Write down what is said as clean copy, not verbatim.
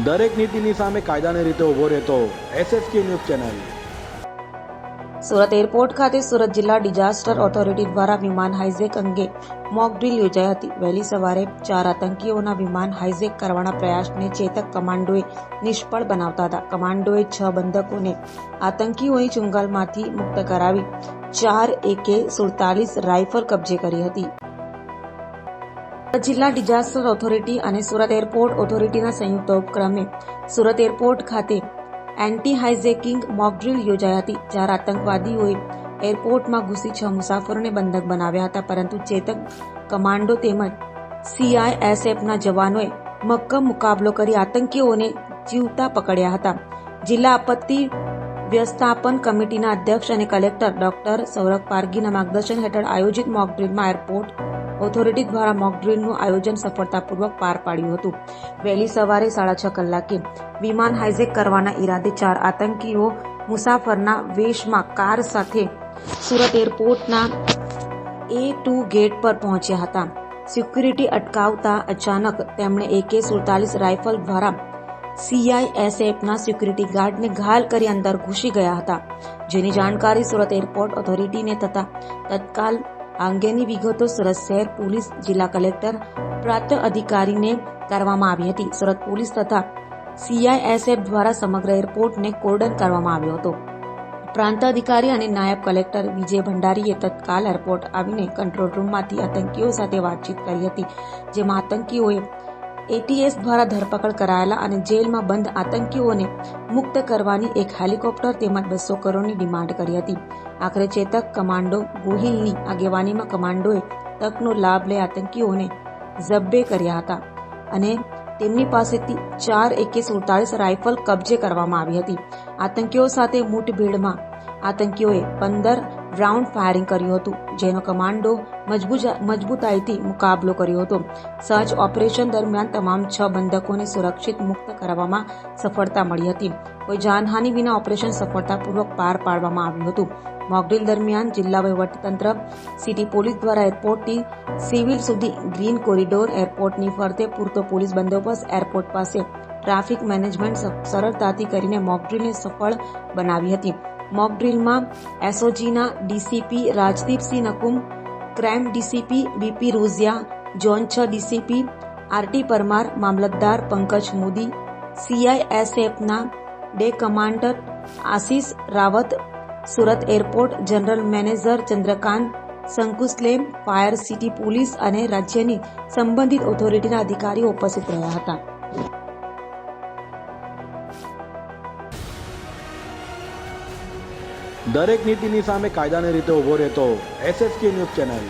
દરેક નીતિની સામે કાયદાની રીતે ઊભો રહેતો SSK news channel. Surat airport ખાતે સુરત જિલ્લા ડિઝાસ્ટર ઓથોરિટી દ્વારા વિમાન હાઇજેક અંગે મોક ડ્રીલ યોજાઈ હતી। વહેલી સવારે 4 આતંકીઓના વિમાન હાઇજેક કરવાના પ્રયાસને ચેતક કમાન્ડોએ નિષ્ફળ બનાવતા હતા। કમાન્ડોએ 6 બંધકોને આતંકીઓની ચુંગાલમાંથી મુક્ત કરાવી 4 AK-47 રાઇફલ કબજે કરી હતી। જિલ્લા ડિઝાસ્ટર ઓથોરિટી અને સુરત એરપોર્ટ ઓથોરિટીના સંયુક્ત ઉપક્રમે સુરત એરપોર્ટ ખાતે એન્ટી હાઇજેકિંગ મોક ડ્રીલ યોજાઈ હતી। 4 આતંકવાદીઓએ એરપોર્ટમાં ઘૂસી 6 મુસાફરોને બંધક બનાવ્યા હતા, પરંતુ ચેતક કમાન્ડો તેમજ CISFના જવાનોએ મક્કમ મુકાબલો કરી આતંકીઓને જીવતા પકડ્યા હતા। જિલ્લા આપત્તિ વ્યવસ્થાપન કમિટીના અધ્યક્ષ અને કલેક્ટર ડોક્ટર સૌરભ પારગીના માર્ગદર્શન હેઠળ આયોજિત મોક ડ્રીલમાં એરપોર્ટ ઓથોરિટી દ્વારા મોક ડ્રીલનું આયોજન સફળતાપૂર્વક પાર પાડ્યું હતું। વહેલી સવારે 6:30 કલાકે વિમાન હાઇજેક કરવાના ઈરાદે 4 આતંકીઓ મુસાફરના વેશમાં કાર સાથે સુરત એરપોર્ટના A2 ગેટ પર પહોંચ્યા હતા। સિક્યુરિટી અટકાવતા અચાનક તેમણે AK-47 રાઇફલ દ્વારા CISFના સિક્યુરિટી ગાર્ડને ઘાયલ કરી અંદર ઘૂસી ગયા હતા, જેની જાણકારી સુરત એરપોર્ટ ઓથોરિટીને થતા તત્કાલ અંગેની વિગતો સુરત શહેર પોલીસ, જિલ્લા કલેક્ટર, પ્રાંત અધિકારીને કરવામાં આવી હતી। સુરત પોલીસ તથા CISF દ્વારા સમગ્ર એરપોર્ટને કોર્ડન કરવામાં આવ્યો હતો। પ્રાંત અધિકારી અને નાયબ કલેક્ટર વિજય ભંડારીએ તત્કાલ એરપોર્ટ આવીને કંટ્રોલ રૂમમાંથી આતંકીઓ સાથે વાતચીત કરી હતી, જેમાં આતંકીઓએ ATS દ્વારા ધરપકડ કરાયેલા અને જેલમાં બંધ આતંકીઓને મુક્ત કરવાની એક હેલિકોપ્ટર તેમજ 200 કરોડની ડિમાન્ડ કરી હતી। આખરે ચેતક કમાન્ડો ગોહિલની આગેવાનીમાં કમાન્ડોએ તકનો લાભ લઈ આતંકીઓને ઝબ્બે કર્યા હતા અને તેમની પાસેથી 4 AK-47 રાઇફલ કબજે કરવામાં આવી હતી। આતંકીઓ સાથે મુઠભેડમાં આતંકીઓએ 15 રાઉન્ડ ફાયરિંગ કર્યું હતું, જેનો કમાન્ડો મજબૂતાઈથી મુકાબલો કર્યો હતો। સર્ચ ઓપરેશન દરમિયાન તમામ 6 બંધકોને સુરક્ષિત મુક્ત કરવામાં સફળતા મળી હતી। કોઈ જાનહાનિ વિના ઓપરેશન સફળતાપૂર્વક પાર પાડવામાં આવ્યું હતું। મોકડ્રીલ દરમિયાન જિલ્લા વહીવટીતંત્ર, સિટી પોલીસ દ્વારા એરપોર્ટથી સિવિલ સુધી ગ્રીન કોરિડોર, એરપોર્ટની ફરતે પૂરતો પોલીસ બંદોબસ્ત, એરપોર્ટ પાસે ટ્રાફિક મેનેજમેન્ટ સરળતાથી કરીને મોકડ્રીલને સફળ બનાવી હતી। મોકડ્રીલમાં SOGના DCP Rajdeepsinh Nakum, crime DCP BP Rozia, zone 6 DCP RT Parmar, મામલતદાર પંકજ મોદી, CISFના ડે commander Ashish Rawat, Surat airport general manager Chandrakant Sankusle, fire, city police અને રાજ્યની સંબંધિત ઓથોરિટીના અધિકારીઓ ઉપસ્થિત રહ્યા હતા। દરેક નીતિની સામે કાયદાની રીતે ઊભો રહેતો SSK ન્યૂઝ ચેનલ।